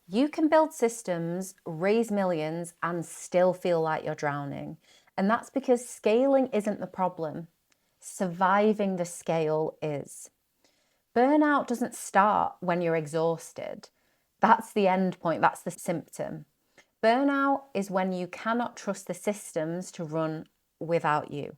You can build systems, raise millions, and still feel like you're drowning. And that's because scaling isn't the problem. Surviving the scale is. Burnout doesn't start when you're exhausted. That's the end point, that's the symptom. Burnout is when you cannot trust the systems to run without you.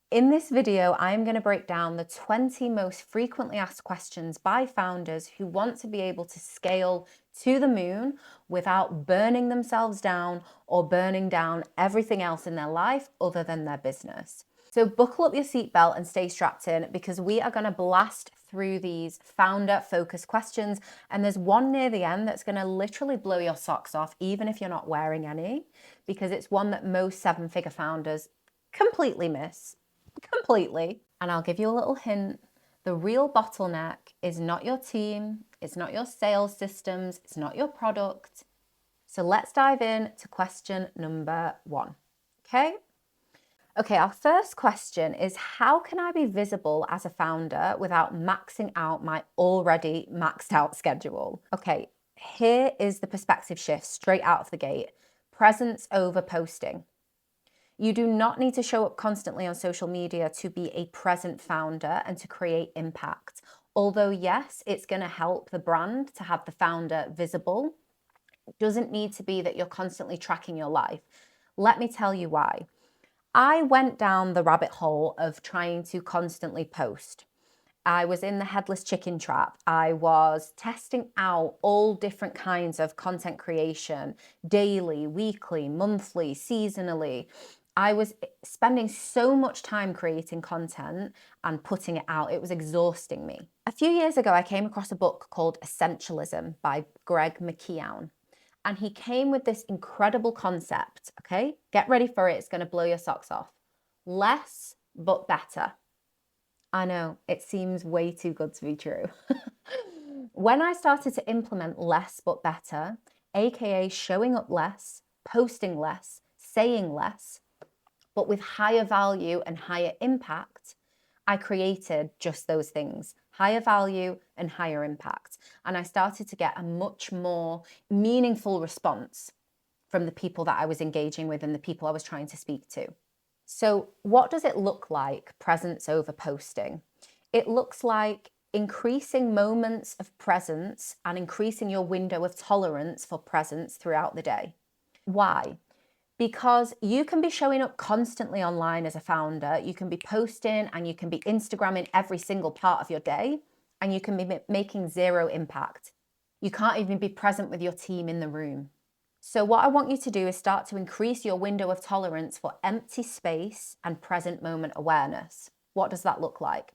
In this video, I am going to break down the 20 most frequently asked questions by founders who want to be able to scale to the moon without burning themselves down or burning down everything else in their life other than their business. So buckle up your seatbelt and stay strapped in, because we are going to blast through these founder-focused questions. And there's one near the end that's going to literally blow your socks off, even if you're not wearing any, because it's one that most seven-figure founders completely miss. Completely. And I'll give you a little hint. The real bottleneck is not your team, it's not your sales systems, it's not your product. So let's dive in to question number 1. Okay, our first question is, how can I be visible as a founder without maxing out my already maxed out schedule? Okay, here is the perspective shift straight out of the gate. Presence over posting. You do not need to show up constantly on social media to be a present founder and to create impact. Although, yes, it's going to help the brand to have the founder visible. It doesn't need to be that you're constantly tracking your life. Let me tell you why. I went down the rabbit hole of trying to constantly post. I was in the headless chicken trap. I was testing out all different kinds of content creation, daily, weekly, monthly, seasonally. I was spending so much time creating content and putting it out. It was exhausting me. A few years ago, I came across a book called Essentialism by Greg McKeown. And he came with this incredible concept, okay? Get ready for it. It's going to blow your socks off. Less, but better. I know, it seems way too good to be true. When I started to implement less but better, aka showing up less, posting less, saying less, but with higher value and higher impact, I created just those things, higher value and higher impact. And I started to get a much more meaningful response from the people that I was engaging with and the people I was trying to speak to. So what does it look like, presence over posting? It looks like increasing moments of presence and increasing your window of tolerance for presence throughout the day. Why? Because you can be showing up constantly online as a founder, you can be posting and you can be Instagramming every single part of your day, and you can be making zero impact. You can't even be present with your team in the room. So what I want you to do is start to increase your window of tolerance for empty space and present moment awareness. What does that look like?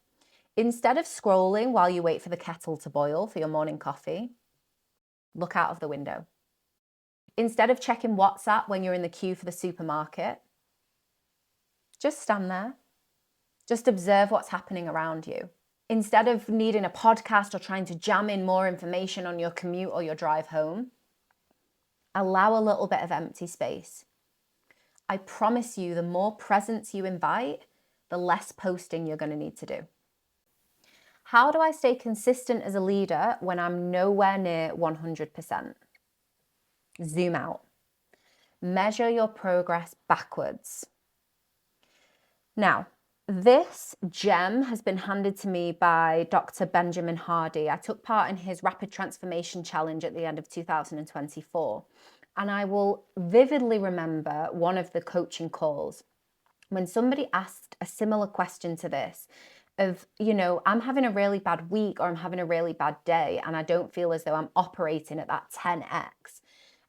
Instead of scrolling while you wait for the kettle to boil for your morning coffee, look out of the window. Instead of checking WhatsApp when you're in the queue for the supermarket, just stand there. Just observe what's happening around you. Instead of needing a podcast or trying to jam in more information on your commute or your drive home, allow a little bit of empty space. I promise you, the more presence you invite, the less posting you're going to need to do. How do I stay consistent as a leader when I'm nowhere near 100%? Zoom out. Measure your progress backwards. Now, this gem has been handed to me by Dr. Benjamin Hardy. I took part in his Rapid Transformation Challenge at the end of 2024. And I will vividly remember one of the coaching calls when somebody asked a similar question to this of, I'm having a really bad week or I'm having a really bad day and I don't feel as though I'm operating at that 10x.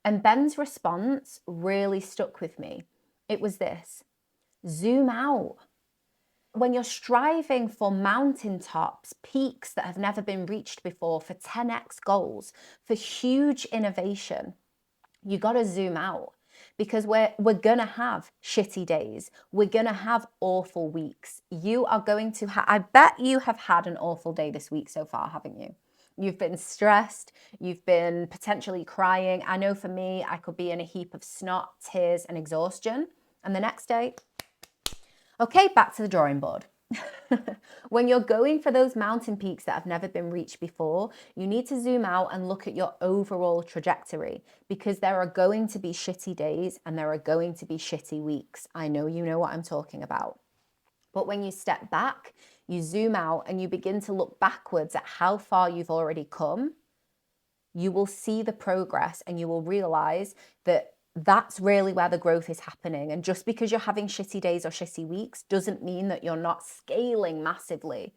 And Ben's response really stuck with me. It was this: zoom out. When you're striving for mountaintops, peaks that have never been reached before, for 10x goals, for huge innovation, you got to zoom out, because we're going to have shitty days. We're going to have awful weeks. You are going to I bet you have had an awful day this week so far, haven't you? You've been stressed. You've been potentially crying. I know for me, I could be in a heap of snot, tears, and exhaustion. And the next day, okay, back to the drawing board. When you're going for those mountain peaks that have never been reached before, you need to zoom out and look at your overall trajectory, because there are going to be shitty days and there are going to be shitty weeks. I know you know what I'm talking about. But when you step back, you zoom out and you begin to look backwards at how far you've already come, you will see the progress and you will realize that that's really where the growth is happening. And just because you're having shitty days or shitty weeks doesn't mean that you're not scaling massively.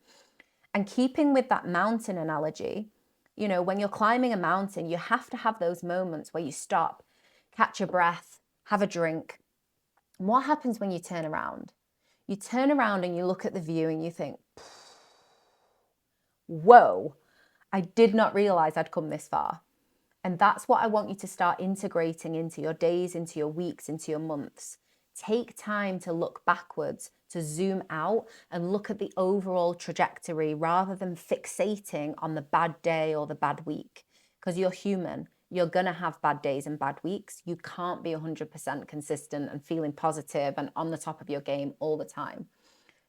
And keeping with that mountain analogy, when you're climbing a mountain, you have to have those moments where you stop, catch your breath, have a drink. And what happens when you turn around? You turn around and you look at the view and you think, whoa, I did not realize I'd come this far. And that's what I want you to start integrating into your days, into your weeks, into your months. Take time to look backwards, to zoom out and look at the overall trajectory rather than fixating on the bad day or the bad week. Because you're human. You're going to have bad days and bad weeks. You can't be 100% consistent and feeling positive and on the top of your game all the time.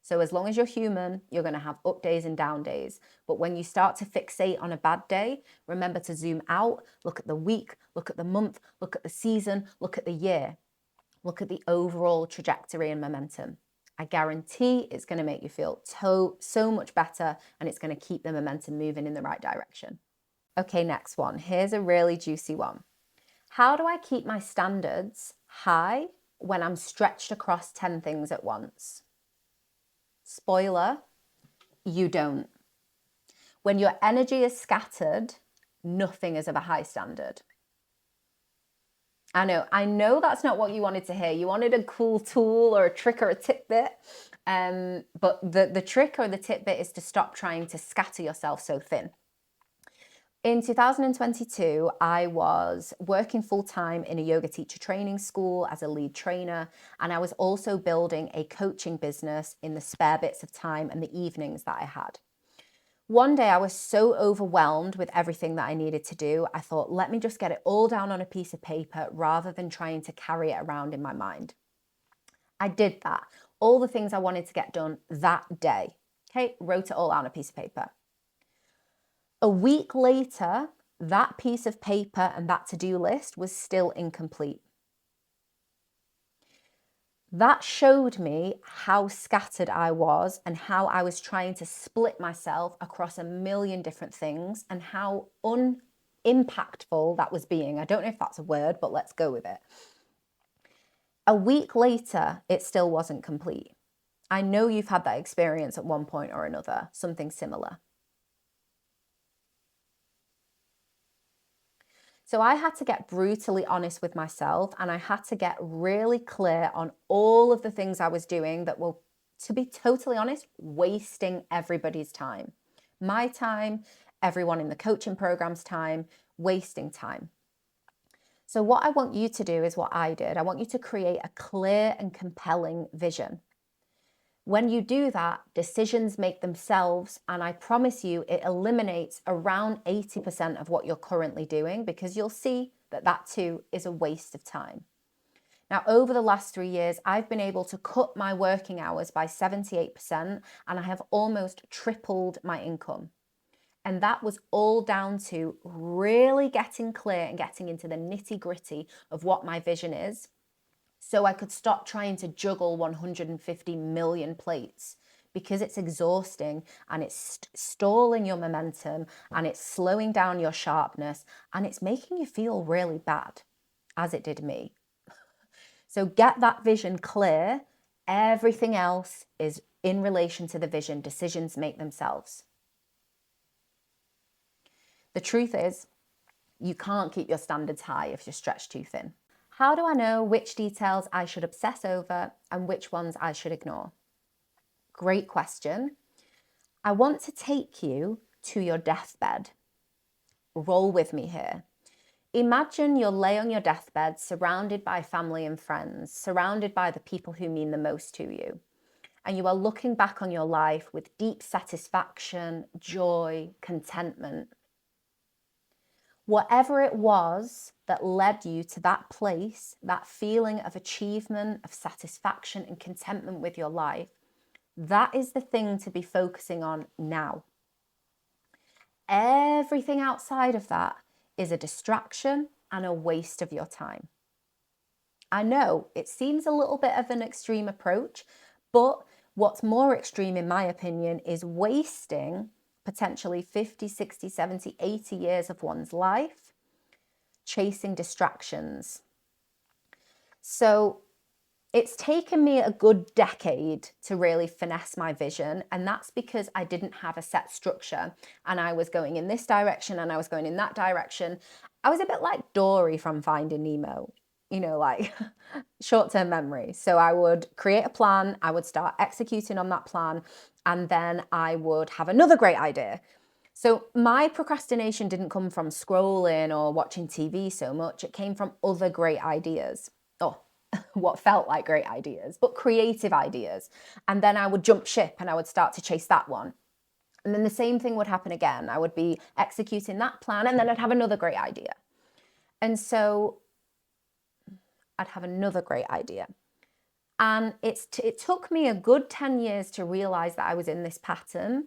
So as long as you're human, you're going to have up days and down days. But when you start to fixate on a bad day, remember to zoom out, look at the week, look at the month, look at the season, look at the year, look at the overall trajectory and momentum. I guarantee it's going to make you feel so much better, and it's going to keep the momentum moving in the right direction. Okay, next one. Here's a really juicy one. How do I keep my standards high when I'm stretched across 10 things at once? Spoiler, you don't. When your energy is scattered, nothing is of a high standard. I know that's not what you wanted to hear. You wanted a cool tool or a trick or a tidbit. But the trick or the tidbit is to stop trying to scatter yourself so thin. In 2022, I was working full-time in a yoga teacher training school as a lead trainer, and I was also building a coaching business in the spare bits of time and the evenings that I had. One day I was so overwhelmed with everything that I needed to do, I thought, let me just get it all down on a piece of paper rather than trying to carry it around in my mind. I did that. All the things I wanted to get done that day. Okay, wrote it all out on a piece of paper. A week later, that piece of paper and that to-do list was still incomplete. That showed me how scattered I was and how I was trying to split myself across a million different things and how unimpactful that was being. I don't know if that's a word, but let's go with it. A week later, it still wasn't complete. I know you've had that experience at one point or another, something similar. So I had to get brutally honest with myself, and I had to get really clear on all of the things I was doing that were, to be totally honest, wasting everybody's time. My time, everyone in the coaching program's time, wasting time. So what I want you to do is what I did. I want you to create a clear and compelling vision. When you do that, decisions make themselves, and I promise you it eliminates around 80% of what you're currently doing, because you'll see that that too is a waste of time. Now, over the last 3 years, I've been able to cut my working hours by 78%, and I have almost tripled my income. And that was all down to really getting clear and getting into the nitty-gritty of what my vision is, so I could stop trying to juggle 150 million plates, because it's exhausting and it's stalling your momentum and it's slowing down your sharpness and it's making you feel really bad, as it did me. So get that vision clear. Everything else is in relation to the vision. Decisions make themselves. The truth is, you can't keep your standards high if you're stretched too thin. How do I know which details I should obsess over and which ones I should ignore? Great question. I want to take you to your deathbed. Roll with me here. Imagine you'll lay on your deathbed surrounded by family and friends, surrounded by the people who mean the most to you. And you are looking back on your life with deep satisfaction, joy, contentment. Whatever it was that led you to that place, that feeling of achievement, of satisfaction and contentment with your life, That is the thing to be focusing on now. Everything outside of that is a distraction and a waste of your time. I know it seems a little bit of an extreme approach, but what's more extreme, in my opinion, is wasting potentially 50, 60, 70, 80 years of one's life chasing distractions. So it's taken me a good decade to really finesse my vision. And that's because I didn't have a set structure and I was going in this direction and I was going in that direction. I was a bit like Dory from Finding Nemo, like short-term memory. So I would create a plan, I would start executing on that plan, and then I would have another great idea. So my procrastination didn't come from scrolling or watching TV so much. It came from other great ideas. Oh, what felt like great ideas, but creative ideas. And then I would jump ship and I would start to chase that one. And then the same thing would happen again. I would be executing that plan and then I'd have another great idea. And so I'd have another great idea. And it took me a good 10 years to realize that I was in this pattern.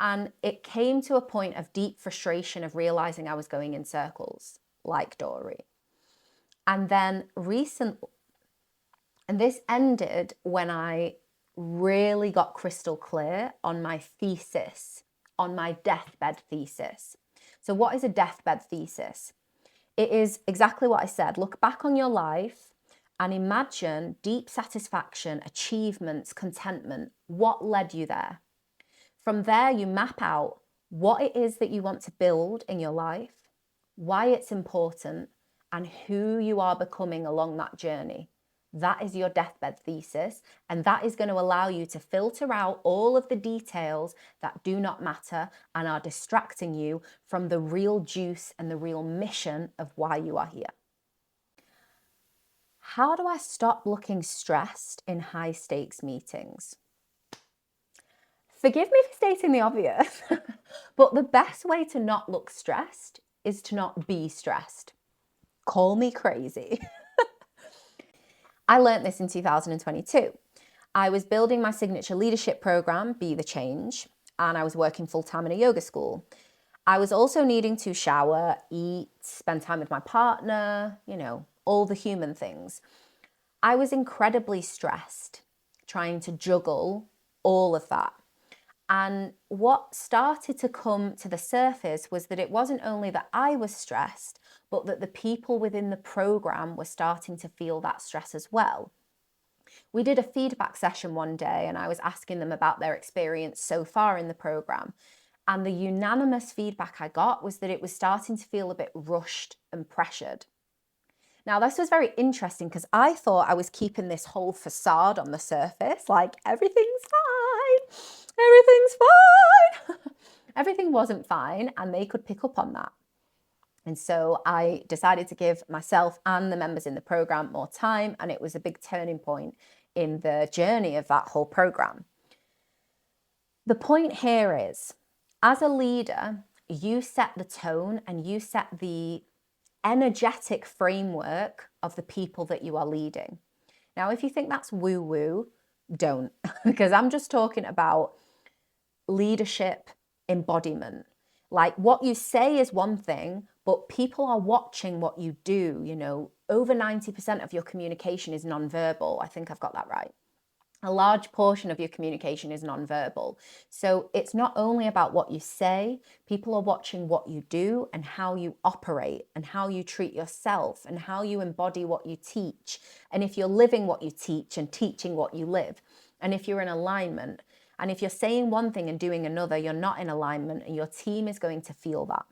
And it came to a point of deep frustration of realizing I was going in circles, like Dory. And then and this ended when I really got crystal clear on my thesis, on my deathbed thesis. So what is a deathbed thesis? It is exactly what I said. Look back on your life and imagine deep satisfaction, achievements, contentment. What led you there? From there, you map out what it is that you want to build in your life, why it's important, and who you are becoming along that journey. That is your deathbed thesis, and that is going to allow you to filter out all of the details that do not matter and are distracting you from the real juice and the real mission of why you are here. How do I stop looking stressed in high stakes meetings? Forgive me for stating the obvious, but the best way to not look stressed is to not be stressed. Call me crazy. I learned this in 2022. I was building my signature leadership program, Be the Change, and I was working full-time in a yoga school. I was also needing to shower, eat, spend time with my partner, all the human things. I was incredibly stressed trying to juggle all of that. And what started to come to the surface was that it wasn't only that I was stressed, but that the people within the program were starting to feel that stress as well. We did a feedback session one day and I was asking them about their experience so far in the program. And the unanimous feedback I got was that it was starting to feel a bit rushed and pressured. Now, this was very interesting because I thought I was keeping this whole facade on the surface, like everything's fine, everything's fine. Everything wasn't fine, and they could pick up on that. And so I decided to give myself and the members in the program more time, and it was a big turning point in the journey of that whole program. The point here is, as a leader, you set the tone and you set the energetic framework of the people that you are leading. Now, if you think that's woo-woo, don't, because I'm just talking about leadership embodiment. Like, what you say is one thing, but people are watching what you do. Over 90% of your communication is nonverbal. I think I've got that right. A large portion of your communication is nonverbal. So it's not only about what you say, people are watching what you do and how you operate and how you treat yourself and how you embody what you teach. And if you're living what you teach and teaching what you live, and if you're in alignment, and if you're saying one thing and doing another, you're not in alignment and your team is going to feel that.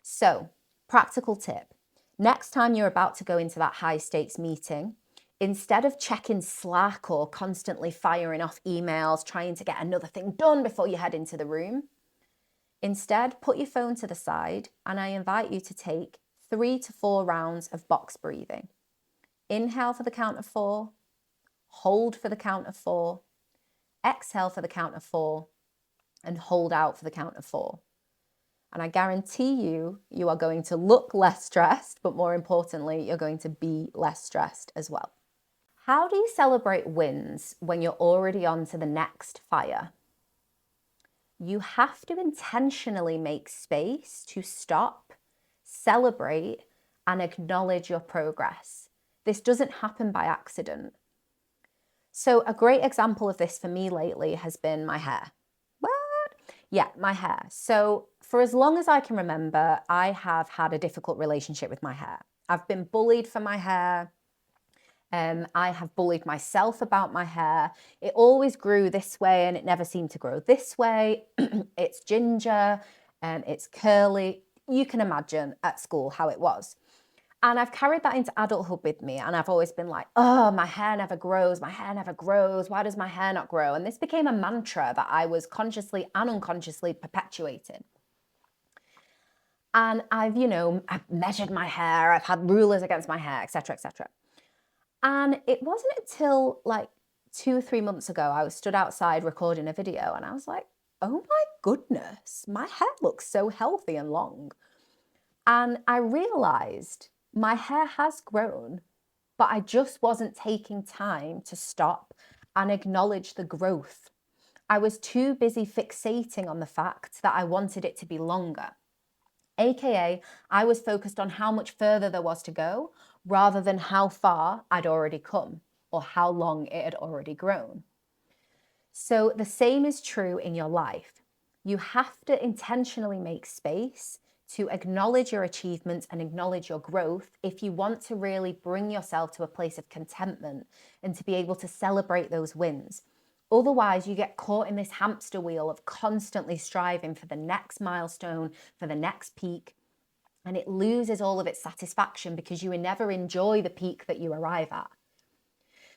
So, practical tip. Next time you're about to go into that high stakes meeting, instead of checking Slack or constantly firing off emails, trying to get another thing done before you head into the room, instead put your phone to the side and I invite you to take 3 to 4 rounds of box breathing. Inhale for the count of 4, hold for the count of 4, exhale for the count of 4, and hold out for the count of 4. And I guarantee you are going to look less stressed, but more importantly, you're going to be less stressed as well. How do you celebrate wins when you're already on to the next fire? You have to intentionally make space to stop, celebrate, and acknowledge your progress. This doesn't happen by accident. So, a great example of this for me lately has been my hair. What? Yeah, my hair. So, for as long as I can remember, I have had a difficult relationship with my hair. I've been bullied for my hair. I have bullied myself about my hair. It always grew this way and it never seemed to grow this way. It's ginger, it's curly. You can imagine at school how it was. And I've carried that into adulthood with me. And I've always been like, oh, my hair never grows. My hair never grows. Why does my hair not grow? And this became a mantra that I was consciously and unconsciously perpetuating. And I've measured my hair. I've had rulers against my hair, etc., etc. And it wasn't until like 2 or 3 months ago, I was stood outside recording a video and I was like, oh my goodness, my hair looks so healthy and long. And I realized my hair has grown, but I just wasn't taking time to stop and acknowledge the growth. I was too busy fixating on the fact that I wanted it to be longer. AKA, I was focused on how much further there was to go rather than how far I'd already come or how long it had already grown. So the same is true in your life. You have to intentionally make space to acknowledge your achievements and acknowledge your growth if you want to really bring yourself to a place of contentment and to be able to celebrate those wins. Otherwise, you get caught in this hamster wheel of constantly striving for the next milestone, for the next peak, and it loses all of its satisfaction because you never enjoy the peak that you arrive at.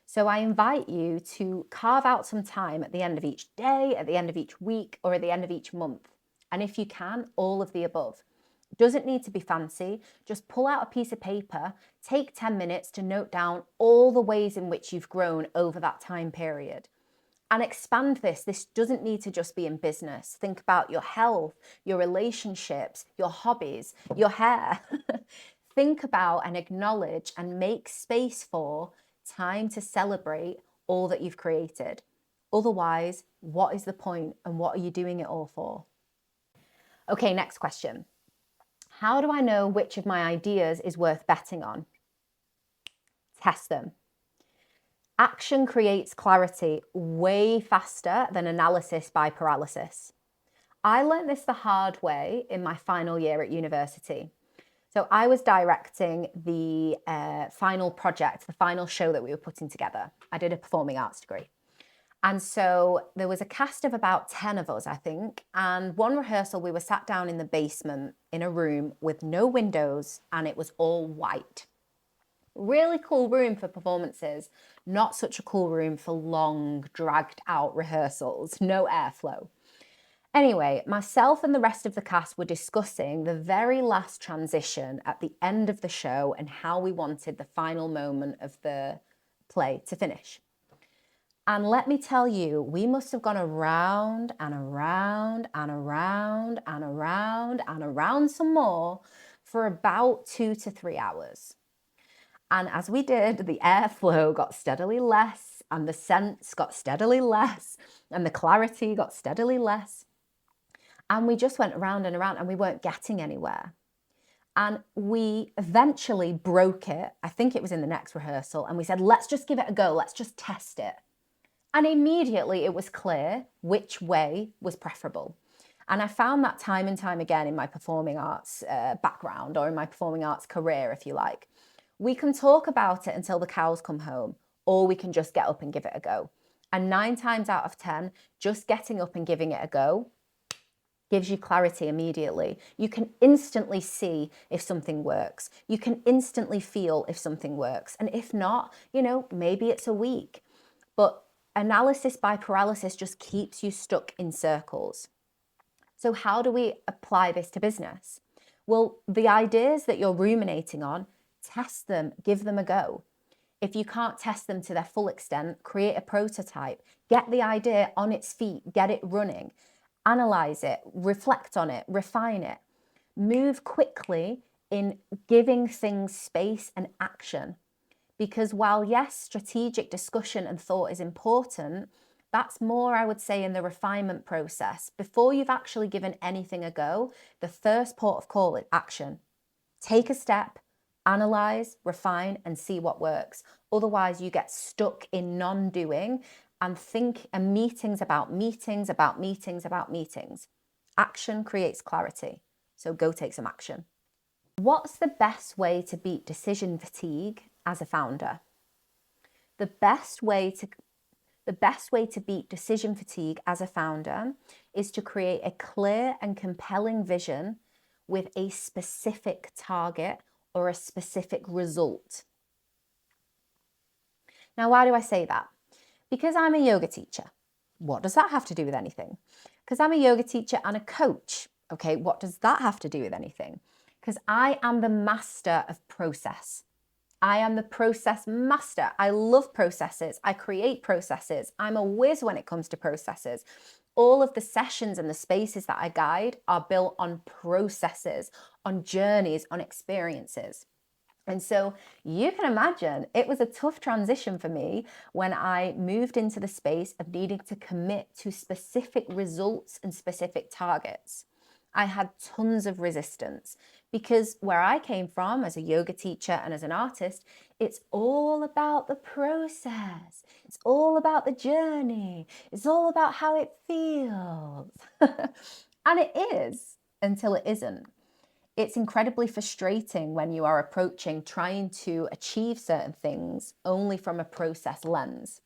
So I invite you to carve out some time at the end of each day, at the end of each week, or at the end of each month. And if you can, all of the above. It doesn't need to be fancy. Just pull out a piece of paper, take 10 minutes to note down all the ways in which you've grown over that time period. And expand this. This doesn't need to just be in business. Think about your health, your relationships, your hobbies, your hair. Think about and acknowledge and make space for time to celebrate all that you've created. Otherwise, what is the point and what are you doing it all for? Okay, next question. How do I know which of my ideas is worth betting on? Test them. Action creates clarity way faster than analysis by paralysis. I learned this the hard way in my final year at university. So I was directing the final project, the final show that we were putting together. I did a performing arts degree. And so there was a cast of about 10 of us, I think. And one rehearsal, we were sat down in the basement in a room with no windows and it was all white. Really cool room for performances, not such a cool room for long, dragged out rehearsals, no airflow. Anyway, myself and the rest of the cast were discussing the very last transition at the end of the show and how we wanted the final moment of the play to finish. And let me tell you, we must have gone around and around and around and around and around some more for about 2 to 3 hours. And as we did, the airflow got steadily less and the scents got steadily less and the clarity got steadily less. And we just went around and around and we weren't getting anywhere. And we eventually broke it. I think it was in the next rehearsal. And we said, let's just give it a go. Let's just test it. And immediately it was clear which way was preferable. And I found that time and time again in my performing arts background or in my performing arts career, if you like. We can talk about it until the cows come home, or we can just get up and give it a go. And 9 times out of 10, just getting up and giving it a go gives you clarity immediately. You can instantly see if something works. You can instantly feel if something works. And if not, maybe it's a week. But analysis by paralysis just keeps you stuck in circles. So how do we apply this to business? Well, the ideas that you're ruminating on, test them, give them a go. If you can't test them to their full extent, create a prototype, get the idea on its feet, get it running, analyze it, reflect on it, refine it. Move quickly in giving things space and action. Because while, yes, strategic discussion and thought is important, that's more, I would say, in the refinement process. Before you've actually given anything a go, the first port of call is action. Take a step, analyze, refine, and see what works. Otherwise, you get stuck in non-doing and meetings about meetings about meetings about meetings. Action creates clarity. So go take some action. What's the best way to beat decision fatigue as a founder? The best way to beat decision fatigue as a founder is to create a clear and compelling vision with a specific target or a specific result. Now, why do I say that? Because I'm a yoga teacher. What does that have to do with anything? Because I'm a yoga teacher and a coach. Okay, what does that have to do with anything? Because I am the master of process. I am the process master. I love processes. I create processes. I'm a whiz when it comes to processes. All of the sessions and the spaces that I guide are built on processes, on journeys, on experiences. And so you can imagine it was a tough transition for me when I moved into the space of needing to commit to specific results and specific targets. I had tons of resistance because where I came from as a yoga teacher and as an artist, it's all about the process. It's all about the journey. It's all about how it feels. And it is until it isn't. It's incredibly frustrating when you are approaching trying to achieve certain things only from a process lens,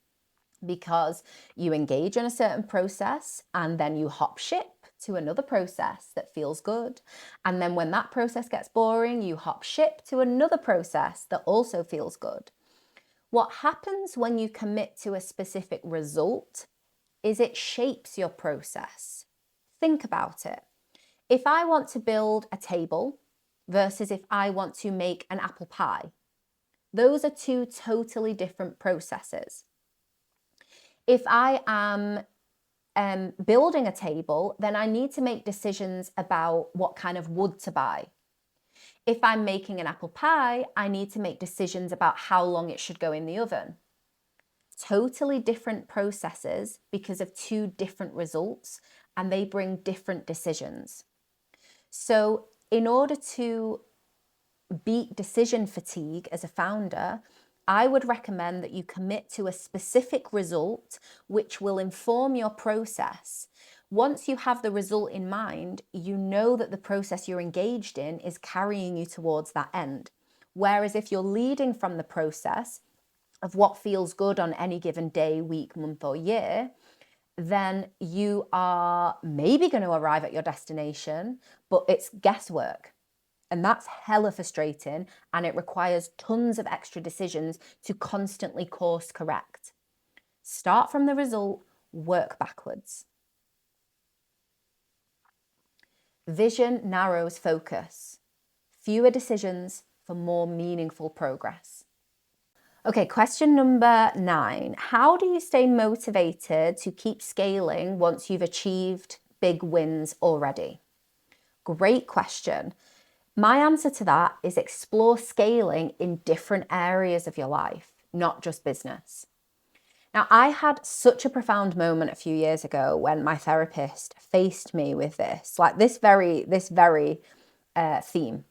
because you engage in a certain process and then you hop ship to another process that feels good. And then when that process gets boring, you hop ship to another process that also feels good. What happens when you commit to a specific result is it shapes your process. Think about it. If I want to build a table versus if I want to make an apple pie, those are two totally different processes. If I am building a table, then I need to make decisions about what kind of wood to buy. If I'm making an apple pie, I need to make decisions about how long it should go in the oven. Totally different processes because of two different results, and they bring different decisions. So in order to beat decision fatigue as a founder, I would recommend that you commit to a specific result which will inform your process. Once you have the result in mind, you know that the process you're engaged in is carrying you towards that end. Whereas if you're leading from the process of what feels good on any given day, week, month, or year, then you are maybe going to arrive at your destination, but it's guesswork. And that's hella frustrating, and it requires tons of extra decisions to constantly course correct. Start from the result, work backwards. Vision narrows focus. Fewer decisions for more meaningful progress. Okay, question number 9. How do you stay motivated to keep scaling once you've achieved big wins already? Great question. My answer to that is explore scaling in different areas of your life, not just business. Now, I had such a profound moment a few years ago when my therapist faced me with this, like this very theme.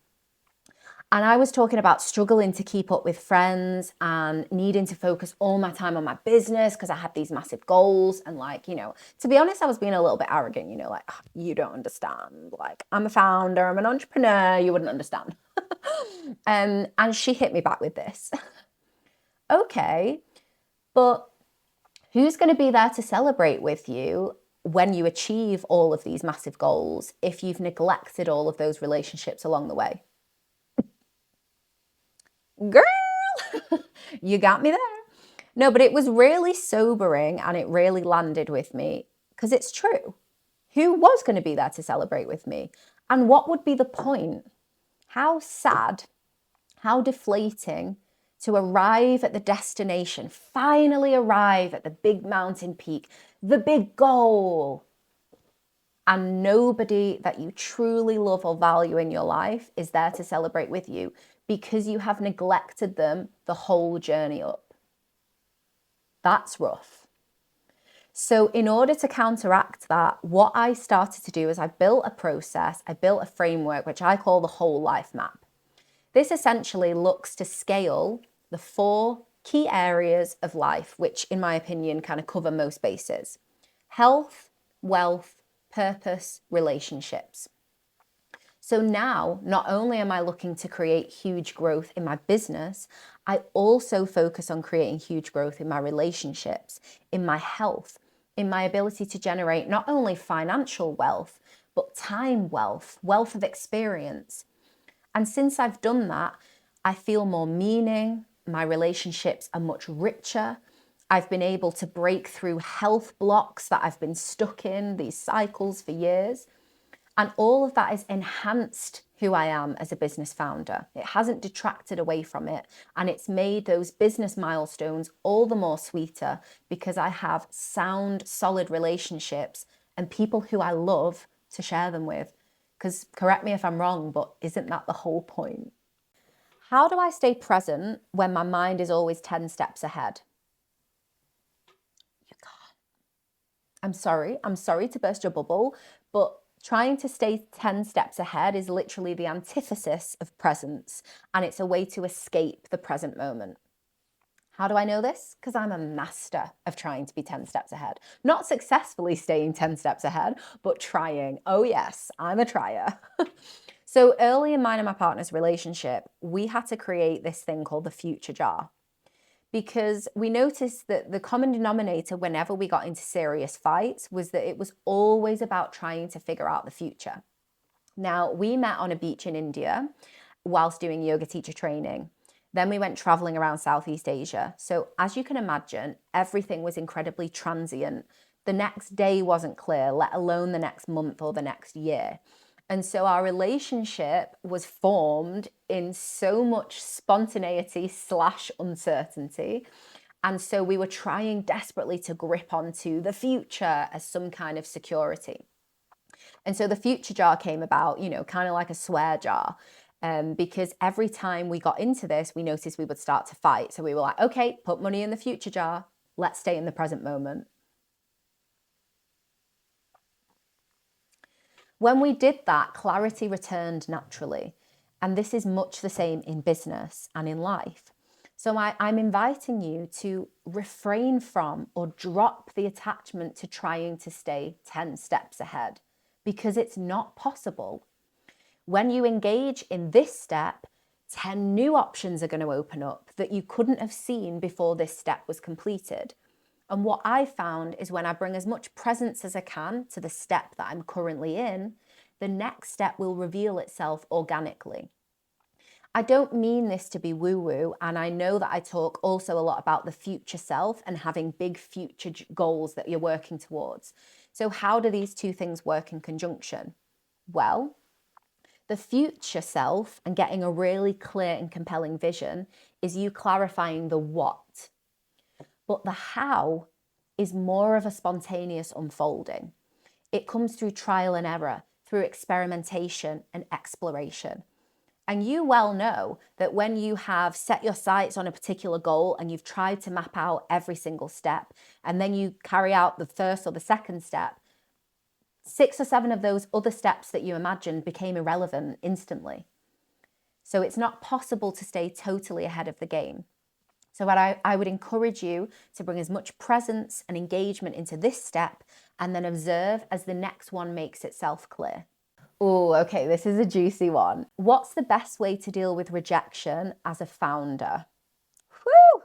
And I was talking about struggling to keep up with friends and needing to focus all my time on my business because I had these massive goals. And to be honest, I was being a little bit arrogant, like, "Oh, you don't understand. Like, I'm a founder, I'm an entrepreneur, you wouldn't understand." And she hit me back with this. Okay, but who's going to be there to celebrate with you when you achieve all of these massive goals if you've neglected all of those relationships along the way? Girl, you got me there. No, but it was really sobering and it really landed with me because it's true. Who was going to be there to celebrate with me? And what would be the point? How sad, how deflating to arrive at the destination, finally arrive at the big mountain peak, the big goal, and nobody that you truly love or value in your life is there to celebrate with you because you have neglected them the whole journey up. That's rough. So in order to counteract that, what I started to do is I built a process, I built a framework, which I call the whole life map. This essentially looks to scale the 4 key areas of life, which in my opinion kind of cover most bases: health, wealth, purpose, relationships. So now, not only am I looking to create huge growth in my business, I also focus on creating huge growth in my relationships, in my health, in my ability to generate not only financial wealth, but time wealth, wealth of experience. And since I've done that, I feel more meaning. My relationships are much richer. I've been able to break through health blocks that I've been stuck in, these cycles for years. And all of that has enhanced who I am as a business founder. It hasn't detracted away from it. And it's made those business milestones all the more sweeter because I have sound, solid relationships and people who I love to share them with. Because correct me if I'm wrong, but isn't that the whole point? How do I stay present when my mind is always 10 steps ahead? You can't. I'm sorry to burst your bubble, but trying to stay 10 steps ahead is literally the antithesis of presence, and it's a way to escape the present moment. How do I know this? Because I'm a master of trying to be 10 steps ahead. Not successfully staying 10 steps ahead, but trying. Oh yes, I'm a trier. So early in mine and my partner's relationship, we had to create this thing called the future jar, because we noticed that the common denominator whenever we got into serious fights was that it was always about trying to figure out the future. Now, we met on a beach in India whilst doing yoga teacher training. Then we went traveling around Southeast Asia. So as you can imagine, everything was incredibly transient. The next day wasn't clear, let alone the next month or the next year. And so our relationship was formed in so much spontaneity / uncertainty. And so we were trying desperately to grip onto the future as some kind of security. And so the future jar came about, kind of like a swear jar. Because every time we got into this, we noticed we would start to fight. So we were like, okay, put money in the future jar. Let's stay in the present moment. When we did that, clarity returned naturally. And this is much the same in business and in life. So I'm inviting you to refrain from or drop the attachment to trying to stay 10 steps ahead, because it's not possible. When you engage in this step, 10 new options are going to open up that you couldn't have seen before this step was completed. And what I found is when I bring as much presence as I can to the step that I'm currently in, the next step will reveal itself organically. I don't mean this to be woo-woo, and I know that I talk also a lot about the future self and having big future goals that you're working towards. So how do these two things work in conjunction? Well, the future self and getting a really clear and compelling vision is you clarifying the what. But the how is more of a spontaneous unfolding. It comes through trial and error, through experimentation and exploration. And you well know that when you have set your sights on a particular goal and you've tried to map out every single step, and then you carry out the first or the second step, 6 or 7 of those other steps that you imagined became irrelevant instantly. So it's not possible to stay totally ahead of the game. So what I would encourage you to bring as much presence and engagement into this step, and then observe as the next one makes itself clear. Oh, okay, this is a juicy one. What's the best way to deal with rejection as a founder? Whew!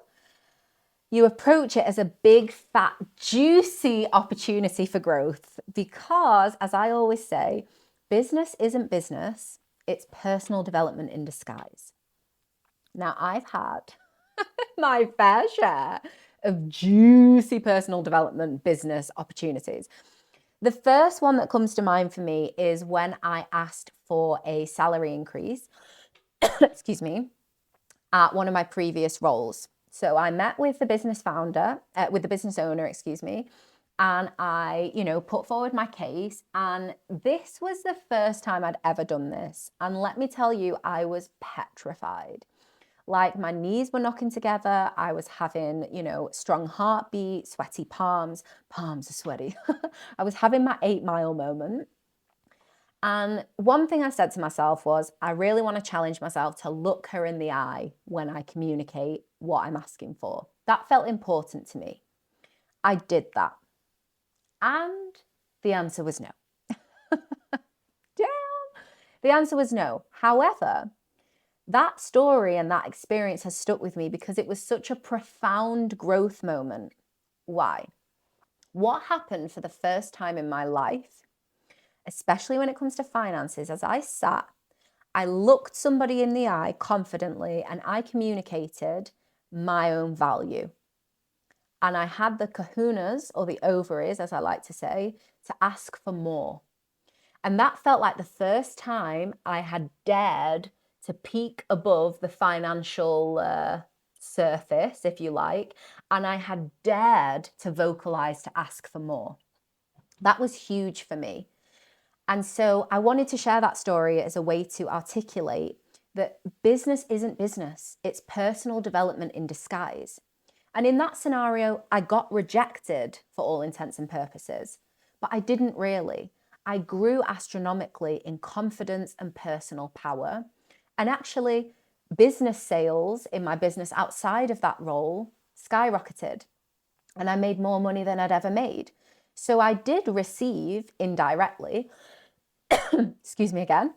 You approach it as a big, fat, juicy opportunity for growth because, as I always say, business isn't business, it's personal development in disguise. Now, I've had my fair share of juicy personal development business opportunities. The first one that comes to mind for me is when I asked for a salary increase, excuse me, at one of my previous roles. So I met with the business owner, and I, put forward my case. And this was the first time I'd ever done this. And let me tell you, I was petrified. Like my knees were knocking together. I was having, strong heartbeat, sweaty palms. Palms are sweaty. I was having my 8 mile moment. And one thing I said to myself was, I really want to challenge myself to look her in the eye when I communicate what I'm asking for. That felt important to me. I did that. And the answer was no. Damn. The answer was no. However, that story and that experience has stuck with me because it was such a profound growth moment. Why? What happened for the first time in my life, especially when it comes to finances, as I sat, I looked somebody in the eye confidently and I communicated my own value. And I had the kahunas, or the ovaries, as I like to say, to ask for more. And that felt like the first time I had dared to peek above the financial surface, if you like, and I had dared to vocalize to ask for more. That was huge for me. And so I wanted to share that story as a way to articulate that business isn't business, it's personal development in disguise. And in that scenario, I got rejected for all intents and purposes, but I didn't really. I grew astronomically in confidence and personal power. And actually, business sales in my business outside of that role skyrocketed. And I made more money than I'd ever made. So I did receive indirectly, excuse me again,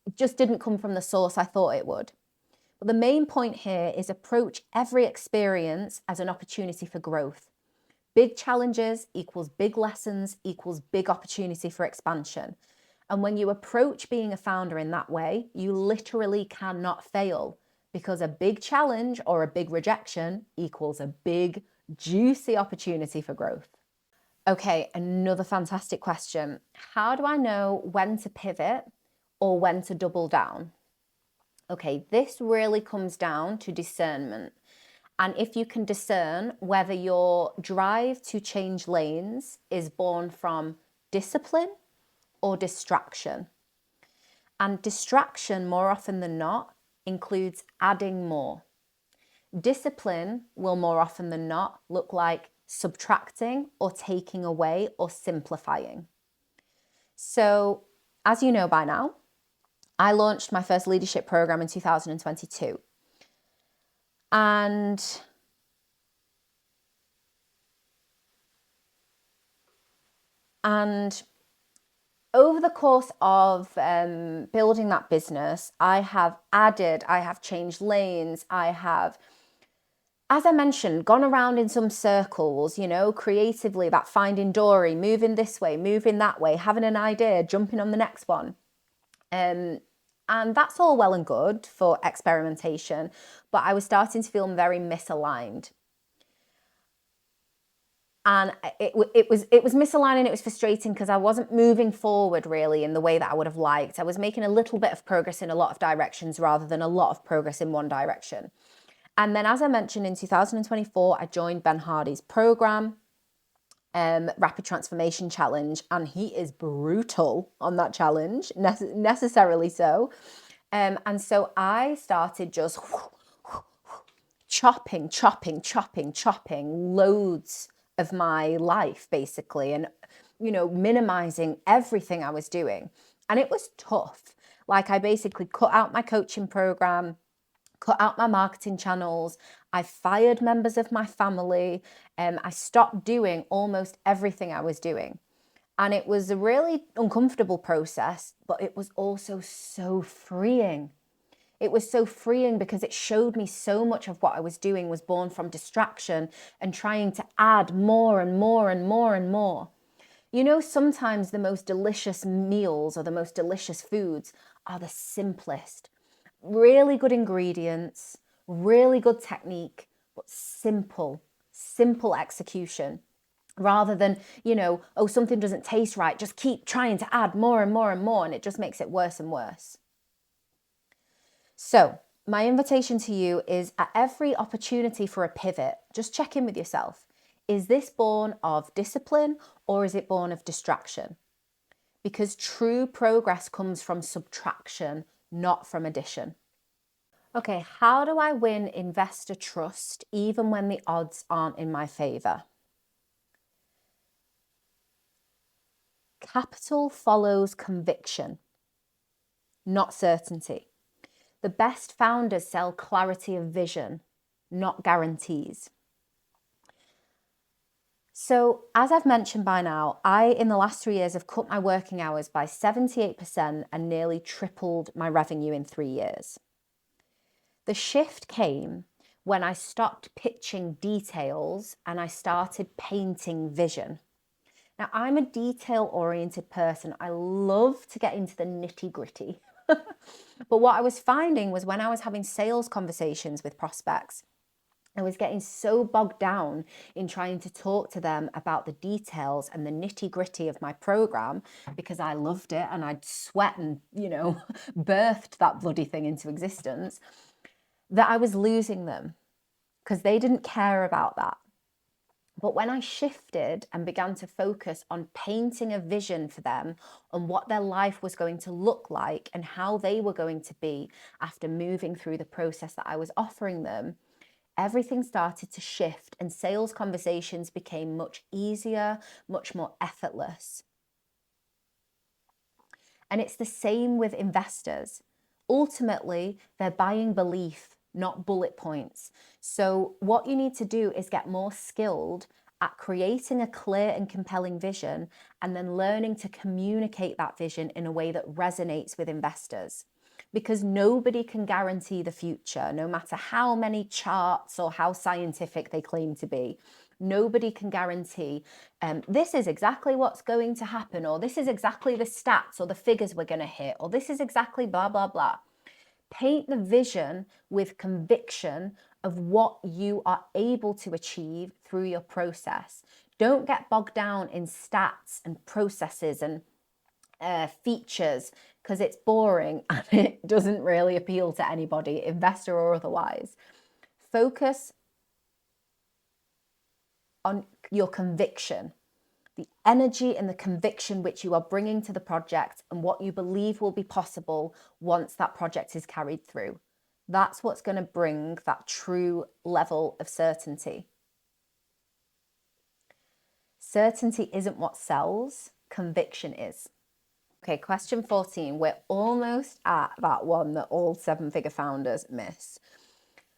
it just didn't come from the source I thought it would. But the main point here is approach every experience as an opportunity for growth. Big challenges equals big lessons equals big opportunity for expansion. And when you approach being a founder in that way, you literally cannot fail because a big challenge or a big rejection equals a big, juicy opportunity for growth. Okay, another fantastic question. How do I know when to pivot or when to double down? Okay, this really comes down to discernment. And if you can discern whether your drive to change lanes is born from discipline or distraction. And distraction, more often than not, includes adding more. Discipline will more often than not look like subtracting or taking away or simplifying. So, as you know by now, I launched my first leadership program in 2022. And over the course of building that business, I have changed lanes, I have, as I mentioned, gone around in some circles, creatively about finding Dory, moving this way, moving that way, having an idea, jumping on the next one. And that's all well and good for experimentation, but I was starting to feel very misaligned. And it was misaligned and it was frustrating because I wasn't moving forward really in the way that I would have liked. I was making a little bit of progress in a lot of directions rather than a lot of progress in one direction. And then, as I mentioned, in 2024, I joined Ben Hardy's program, Rapid Transformation Challenge, and he is brutal on that challenge, necessarily so. And so I started just chopping loads of my life, basically, and, minimizing everything I was doing. And it was tough. Like, I basically cut out my coaching program, cut out my marketing channels. I fired members of my family. I stopped doing almost everything I was doing. And it was a really uncomfortable process, but it was also so freeing. It was so freeing because it showed me so much of what I was doing was born from distraction and trying to add more and more and more and more. Sometimes the most delicious meals or the most delicious foods are the simplest. Really good ingredients, really good technique, but simple execution. Rather than, something doesn't taste right, just keep trying to add more and more and more, and it just makes it worse and worse. So, my invitation to you is at every opportunity for a pivot, just check in with yourself. Is this born of discipline or is it born of distraction? Because true progress comes from subtraction, not from addition. Okay, how do I win investor trust even when the odds aren't in my favor? Capital follows conviction, not certainty. The best founders sell clarity of vision, not guarantees. So, as I've mentioned by now, in the last 3 years, have cut my working hours by 78% and nearly tripled my revenue in 3 years. The shift came when I stopped pitching details and I started painting vision. Now, I'm a detail-oriented person. I love to get into the nitty-gritty. But what I was finding was when I was having sales conversations with prospects, I was getting so bogged down in trying to talk to them about the details and the nitty-gritty of my program because I loved it and I'd sweat and, birthed that bloody thing into existence, that I was losing them because they didn't care about that. But when I shifted and began to focus on painting a vision for them on what their life was going to look like and how they were going to be after moving through the process that I was offering them, everything started to shift and sales conversations became much easier, much more effortless. And it's the same with investors. Ultimately, they're buying belief, not bullet points. So what you need to do is get more skilled at creating a clear and compelling vision and then learning to communicate that vision in a way that resonates with investors. Because nobody can guarantee the future, no matter how many charts or how scientific they claim to be. Nobody can guarantee this is exactly what's going to happen, or this is exactly the stats or the figures we're going to hit, or this is exactly blah, blah, blah. Paint the vision with conviction of what you are able to achieve through your process. Don't get bogged down in stats and processes and features because it's boring and it doesn't really appeal to anybody, investor or otherwise. Focus on your conviction, the energy and the conviction which you are bringing to the project and what you believe will be possible once that project is carried through. That's what's going to bring that true level of certainty. Certainty isn't what sells, conviction is. Okay, question 14. We're almost at that one that all 7-figure founders miss.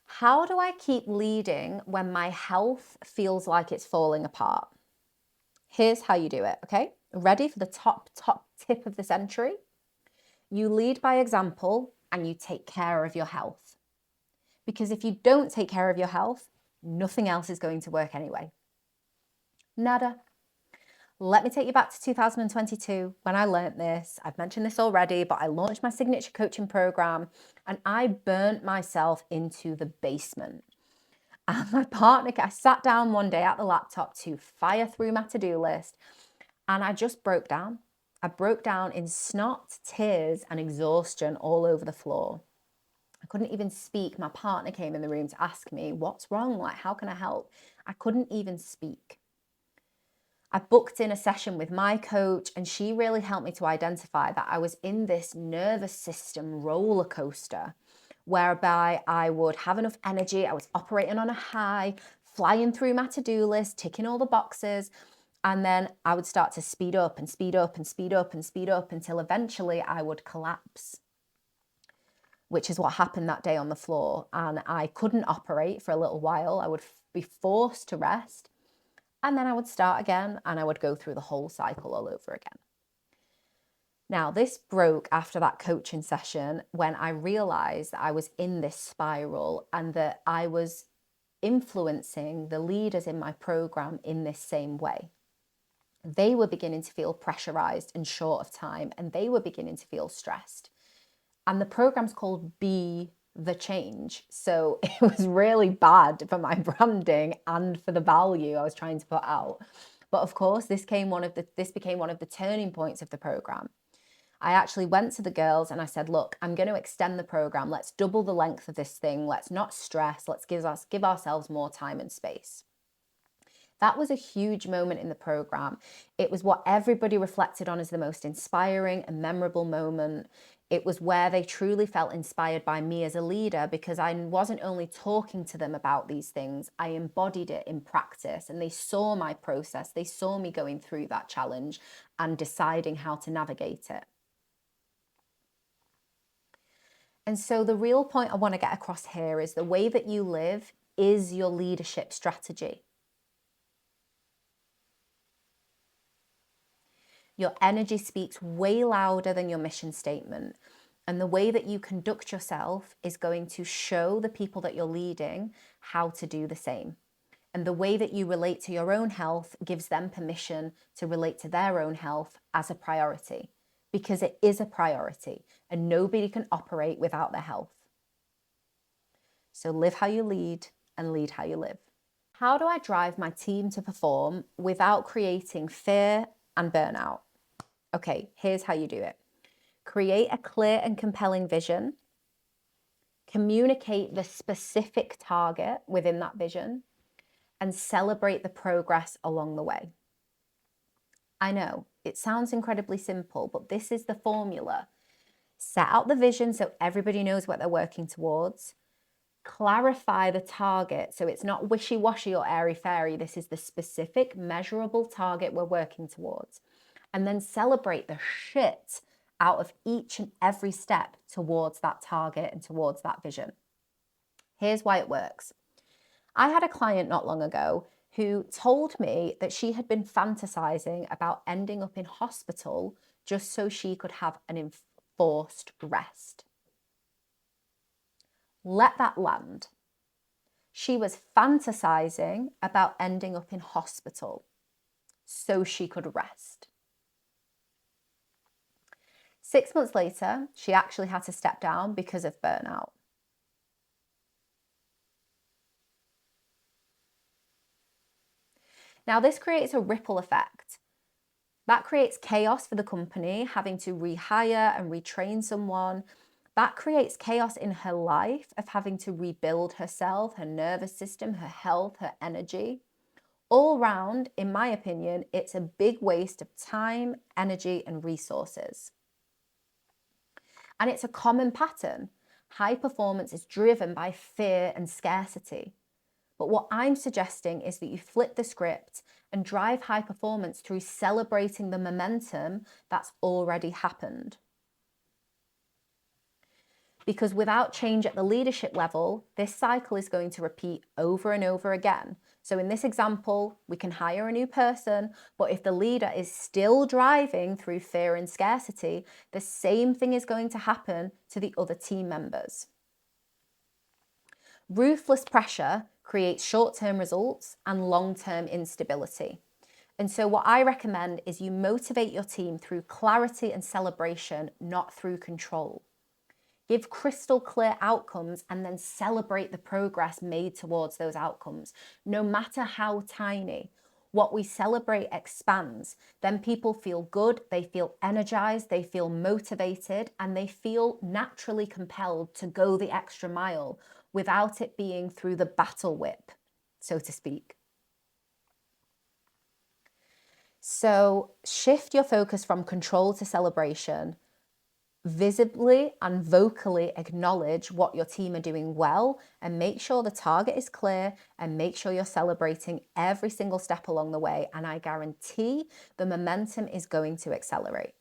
How do I keep leading when my health feels like it's falling apart? Here's how you do it, okay? Ready for the top tip of the century? You lead by example and you take care of your health. Because if you don't take care of your health, nothing else is going to work anyway. Nada. Let me take you back to 2022 when I learned this. I've mentioned this already, but I launched my signature coaching program and I burnt myself into the basement. And my partner, I sat down one day at the laptop to fire through my to-do list and I just broke down. I broke down in snot, tears, and exhaustion all over the floor. I couldn't even speak. My partner came in the room to ask me, what's wrong? Like, how can I help? I couldn't even speak. I booked in a session with my coach and she really helped me to identify that I was in this nervous system roller coaster whereby I would have enough energy, I was operating on a high, flying through my to-do list, ticking all the boxes, and then I would start to speed up and speed up and speed up and speed up until eventually I would collapse, which is what happened that day on the floor. And I couldn't operate for a little while. I would be forced to rest. And then I would start again and I would go through the whole cycle all over again. Now, this broke after that coaching session when I realized that I was in this spiral and that I was influencing the leaders in my program in this same way. They were beginning to feel pressurized and short of time, and they were beginning to feel stressed. And the program's called Be the Change. So it was really bad for my branding and for the value I was trying to put out. But of course, this became one of the turning points of the program. I actually went to the girls and I said, look, I'm going to extend the program. Let's double the length of this thing. Let's not stress. Let's give ourselves more time and space. That was a huge moment in the program. It was what everybody reflected on as the most inspiring and memorable moment. It was where they truly felt inspired by me as a leader, because I wasn't only talking to them about these things, I embodied it in practice, and they saw my process. They saw me going through that challenge and deciding how to navigate it. And so the real point I want to get across here is the way that you live is your leadership strategy. Your energy speaks way louder than your mission statement. And the way that you conduct yourself is going to show the people that you're leading how to do the same. And the way that you relate to your own health gives them permission to relate to their own health as a priority, because it is a priority and nobody can operate without their health. So live how you lead and lead how you live. How do I drive my team to perform without creating fear and burnout? Okay, here's how you do it. Create a clear and compelling vision. Communicate the specific target within that vision and celebrate the progress along the way. I know it sounds incredibly simple, but this is the formula. Set out the vision so everybody knows what they're working towards. Clarify the target so it's not wishy-washy or airy-fairy. This is the specific, measurable target we're working towards. And then celebrate the shit out of each and every step towards that target and towards that vision. Here's why it works. I had a client not long ago who told me that she had been fantasizing about ending up in hospital just so she could have an enforced rest. Let that land. She was fantasizing about ending up in hospital so she could rest. 6 months later, she actually had to step down because of burnout. Now, this creates a ripple effect. That creates chaos for the company, having to rehire and retrain someone. That creates chaos in her life of having to rebuild herself, her nervous system, her health, her energy. All round, in my opinion, it's a big waste of time, energy, and resources. And it's a common pattern. High performance is driven by fear and scarcity. But what I'm suggesting is that you flip the script and drive high performance through celebrating the momentum that's already happened. Because without change at the leadership level, this cycle is going to repeat over and over again. So in this example, we can hire a new person, but if the leader is still driving through fear and scarcity, the same thing is going to happen to the other team members. Ruthless pressure creates short-term results and long-term instability. And so what I recommend is you motivate your team through clarity and celebration, not through control. Give crystal clear outcomes and then celebrate the progress made towards those outcomes, no matter how tiny. What we celebrate expands. Then people feel good, they feel energized, they feel motivated, and they feel naturally compelled to go the extra mile without it being through the battle whip, so to speak. So shift your focus from control to celebration. Visibly and vocally acknowledge what your team are doing well and make sure the target is clear and make sure you're celebrating every single step along the way. And I guarantee the momentum is going to accelerate.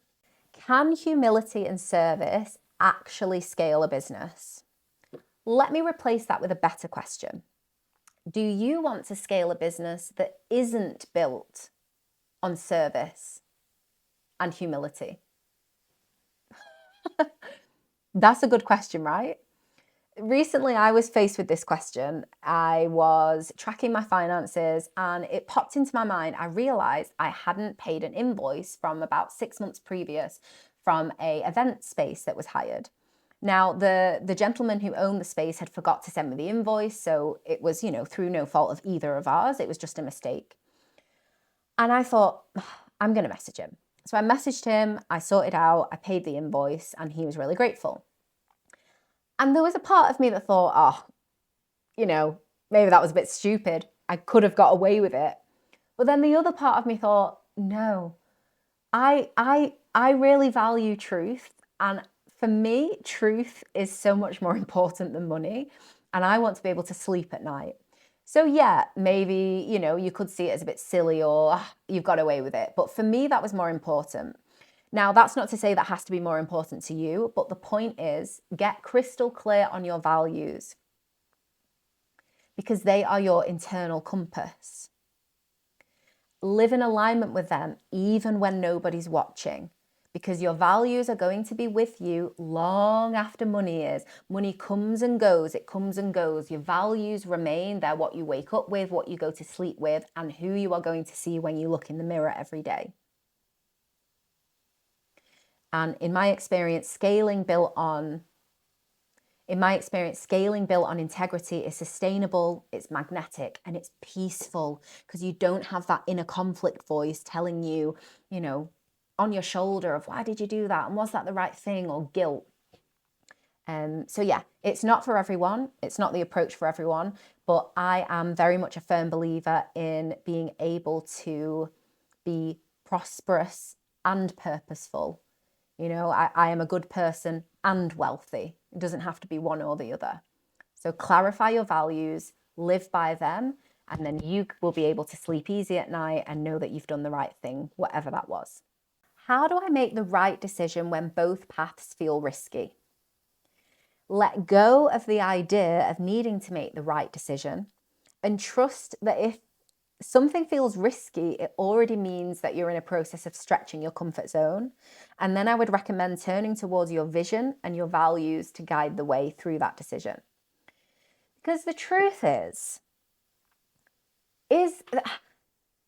Can humility and service actually scale a business? Let me replace that with a better question. Do you want to scale a business that isn't built on service and humility? That's a good question, right? Recently, I was faced with this question. I was tracking my finances and it popped into my mind. I realized I hadn't paid an invoice from about 6 months previous from a event space that was hired. Now, the gentleman who owned the space had forgot to send me the invoice, so it was, through no fault of either of ours. It was just a mistake. And I thought, I'm going to message him. So I messaged him, I sorted out, I paid the invoice, and he was really grateful. And there was a part of me that thought, maybe that was a bit stupid. I could have got away with it. But then the other part of me thought, no, I really value truth. And for me, truth is so much more important than money. And I want to be able to sleep at night. So yeah, maybe, you could see it as a bit silly or you've got away with it. But for me, that was more important. Now, that's not to say that has to be more important to you, but the point is get crystal clear on your values because they are your internal compass. Live in alignment with them even when nobody's watching, because your values are going to be with you long after money is. Money comes and goes, it comes and goes. Your values remain. They're what you wake up with, what you go to sleep with, and who you are going to see when you look in the mirror every day. And in my experience, scaling built on integrity is sustainable, it's magnetic, and it's peaceful because you don't have that inner conflict voice telling you, on your shoulder of why did you do that? And was that the right thing? Or guilt. So yeah, it's not for everyone. It's not the approach for everyone, but I am very much a firm believer in being able to be prosperous and purposeful. I am a good person and wealthy. It doesn't have to be one or the other. So clarify your values, live by them, and then you will be able to sleep easy at night and know that you've done the right thing, whatever that was. How do I make the right decision when both paths feel risky? Let go of the idea of needing to make the right decision and trust that if something feels risky, it already means that you're in a process of stretching your comfort zone. And then I would recommend turning towards your vision and your values to guide the way through that decision. Because the truth is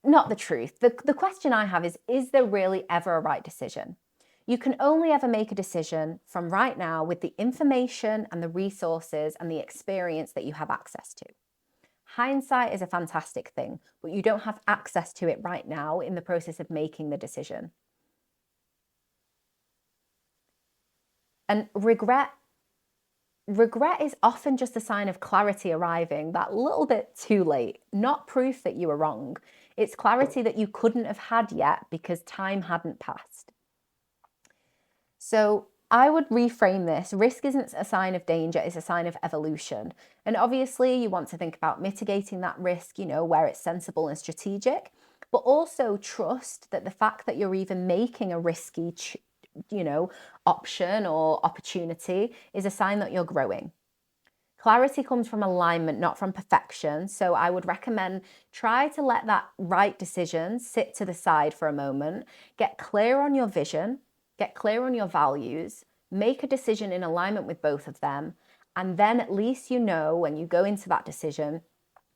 not the truth. The question I have is there really ever a right decision? You can only ever make a decision from right now with the information and the resources and the experience that you have access to. Hindsight is a fantastic thing, but you don't have access to it right now in the process of making the decision. And regret is often just a sign of clarity arriving that little bit too late, not proof that you were wrong. It's clarity that you couldn't have had yet because time hadn't passed. So I would reframe this. Risk isn't a sign of danger, it's a sign of evolution. And obviously you want to think about mitigating that risk, where it's sensible and strategic, but also trust that the fact that you're even making a risky, option or opportunity is a sign that you're growing. Clarity comes from alignment, not from perfection. So I would recommend try to let that right decision sit to the side for a moment, get clear on your vision, get clear on your values, make a decision in alignment with both of them. And then at least when you go into that decision,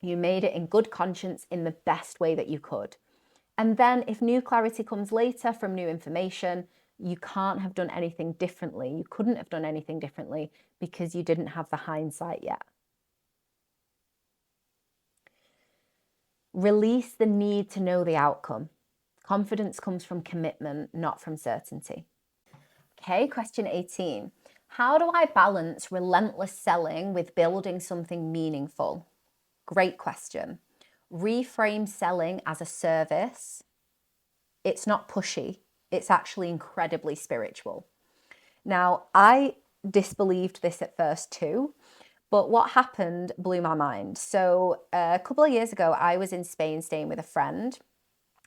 you made it in good conscience in the best way that you could. And then if new clarity comes later from new information, you can't have done anything differently. You couldn't have done anything differently because you didn't have the hindsight yet. Release the need to know the outcome. Confidence comes from commitment, not from certainty. Okay, question 18. How do I balance relentless selling with building something meaningful? Great question. Reframe selling as a service. It's not pushy. It's actually incredibly spiritual. Now, I disbelieved this at first too, but what happened blew my mind. So a couple of years ago, I was in Spain staying with a friend,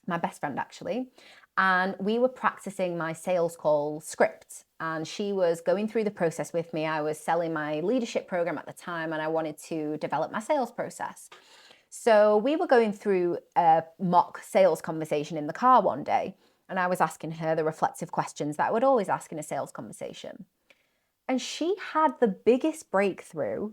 my best friend actually, and we were practicing my sales call script. And she was going through the process with me. I was selling my leadership program at the time, and I wanted to develop my sales process. So we were going through a mock sales conversation in the car one day, and I was asking her the reflective questions that I would always ask in a sales conversation. And she had the biggest breakthrough.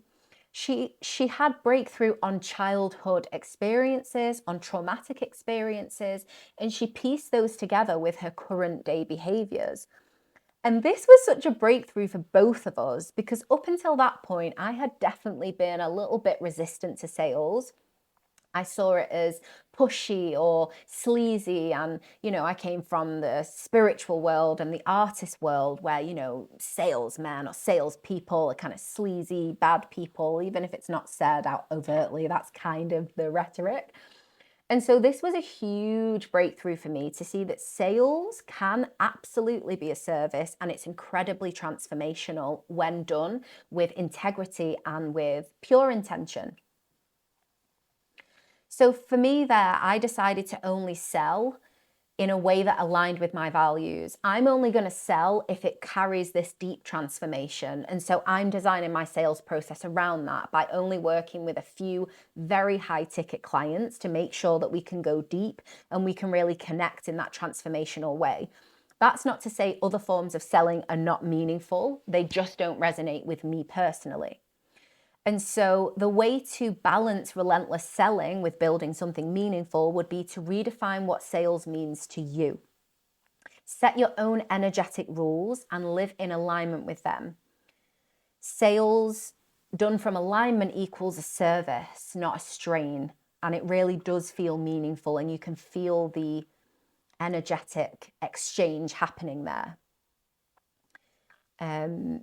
She had breakthrough on childhood experiences, on traumatic experiences, and she pieced those together with her current day behaviors. And this was such a breakthrough for both of us because up until that point, I had definitely been a little bit resistant to sales. I saw it as pushy or sleazy. And, I came from the spiritual world and the artist world where, salesmen or salespeople are kind of sleazy, bad people, even if it's not said out overtly, that's kind of the rhetoric. And so this was a huge breakthrough for me to see that sales can absolutely be a service, and it's incredibly transformational when done with integrity and with pure intention. So for me there, I decided to only sell in a way that aligned with my values. I'm only going to sell if it carries this deep transformation. And so I'm designing my sales process around that by only working with a few very high ticket clients to make sure that we can go deep and we can really connect in that transformational way. That's not to say other forms of selling are not meaningful. They just don't resonate with me personally. And so the way to balance relentless selling with building something meaningful would be to redefine what sales means to you. Set your own energetic rules and live in alignment with them. Sales done from alignment equals a service, not a strain. And it really does feel meaningful, and you can feel the energetic exchange happening there.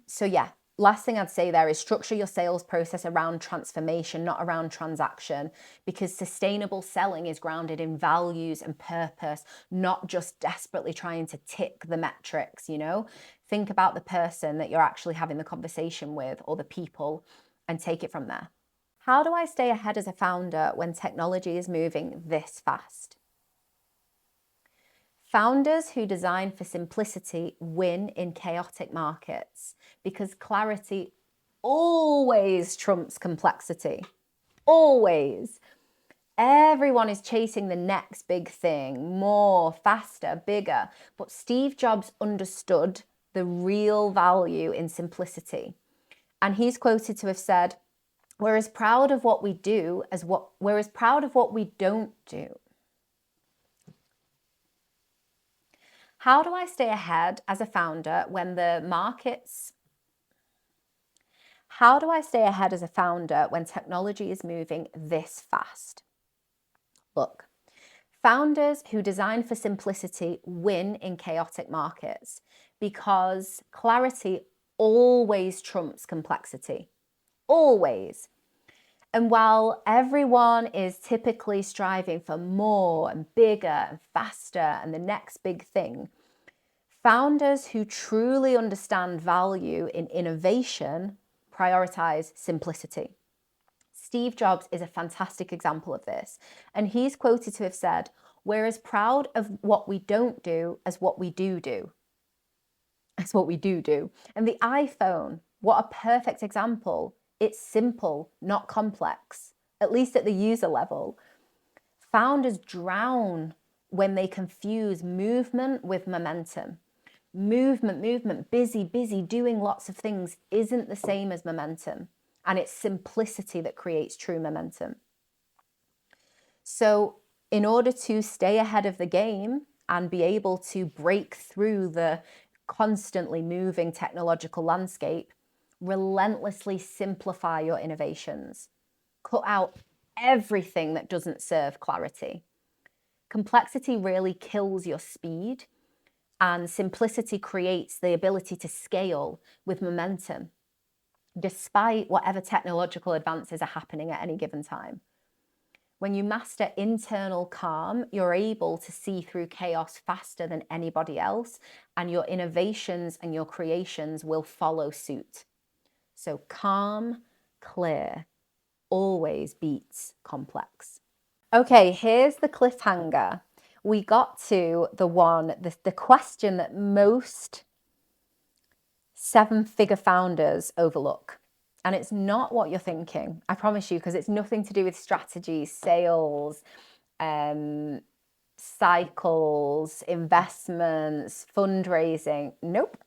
So yeah, last thing I'd say there is structure your sales process around transformation, not around transaction, because sustainable selling is grounded in values and purpose, not just desperately trying to tick the metrics, you know? Think about the person that you're actually having the conversation with, or the people, and take it from there. How do I stay ahead as a founder when technology is moving this fast? Founders who design for simplicity win in chaotic markets because clarity always trumps complexity. Always. Everyone is chasing the next big thing, more, faster, bigger. But Steve Jobs understood the real value in simplicity. And he's quoted to have said, "We're as proud of what we do as we're as proud of what we don't do." How do I stay ahead as a founder when the markets? How do I stay ahead as a founder when technology is moving this fast? Look, founders who design for simplicity win in chaotic markets because clarity always trumps complexity. Always. And while everyone is typically striving for more and bigger and faster and the next big thing, founders who truly understand value in innovation prioritize simplicity. Steve Jobs is a fantastic example of this, and he's quoted to have said, "We're as proud of what we don't do as what we do do." That's what we do do. And the iPhone, what a perfect example. It's simple, not complex, at least at the user level. Founders drown when they confuse movement with momentum. Movement, busy, doing lots of things isn't the same as momentum. And it's simplicity that creates true momentum. So in order to stay ahead of the game and be able to break through the constantly moving technological landscape, relentlessly simplify your innovations. Cut out everything that doesn't serve clarity. Complexity really kills your speed, and simplicity creates the ability to scale with momentum, despite whatever technological advances are happening at any given time. When you master internal calm, you're able to see through chaos faster than anybody else, and your innovations and your creations will follow suit. So calm, clear, always beats complex. Okay, here's the cliffhanger. We got to the question that most seven-figure founders overlook. And it's not what you're thinking, I promise you, because it's nothing to do with strategy, sales, cycles, investments, fundraising. Nope.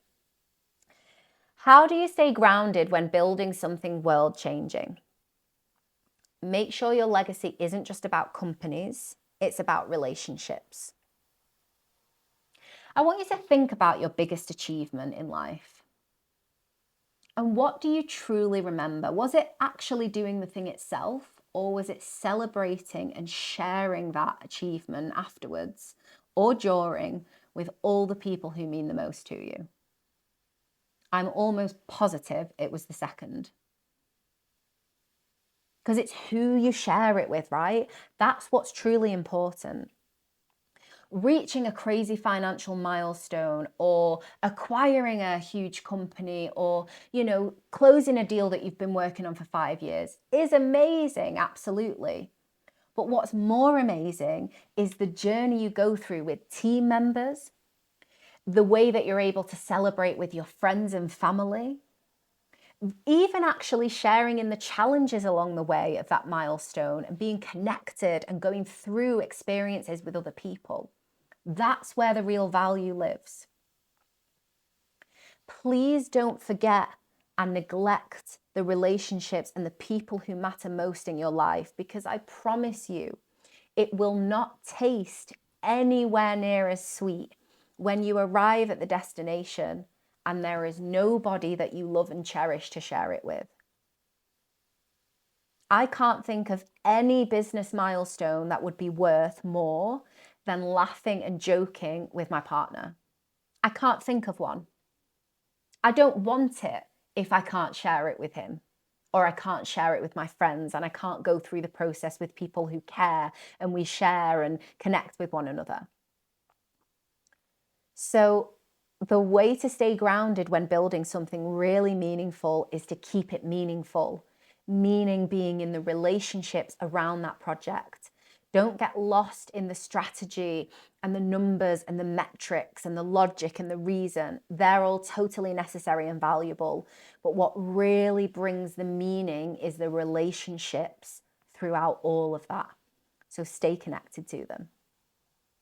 How do you stay grounded when building something world-changing? Make sure your legacy isn't just about companies, it's about relationships. I want you to think about your biggest achievement in life. And what do you truly remember? Was it actually doing the thing itself, or was it celebrating and sharing that achievement afterwards or during with all the people who mean the most to you? I'm almost positive it was the second. because it's who you share it with, right? That's what's truly important. Reaching a crazy financial milestone or acquiring a huge company or, closing a deal that you've been working on for 5 years is amazing, absolutely. But what's more amazing is the journey you go through with team members, the way that you're able to celebrate with your friends and family, even actually sharing in the challenges along the way of that milestone and being connected and going through experiences with other people. That's where the real value lives. Please don't forget and neglect the relationships and the people who matter most in your life, because I promise you, it will not taste anywhere near as sweet when you arrive at the destination and there is nobody that you love and cherish to share it with. I can't think of any business milestone that would be worth more than laughing and joking with my partner. I can't think of one. I don't want it if I can't share it with him, or I can't share it with my friends, and I can't go through the process with people who care and we share and connect with one another. So the way to stay grounded when building something really meaningful is to keep it meaningful, meaning being in the relationships around that project. Don't get lost in the strategy and the numbers and the metrics and the logic and the reason. They're all totally necessary and valuable. But what really brings the meaning is the relationships throughout all of that. So stay connected to them.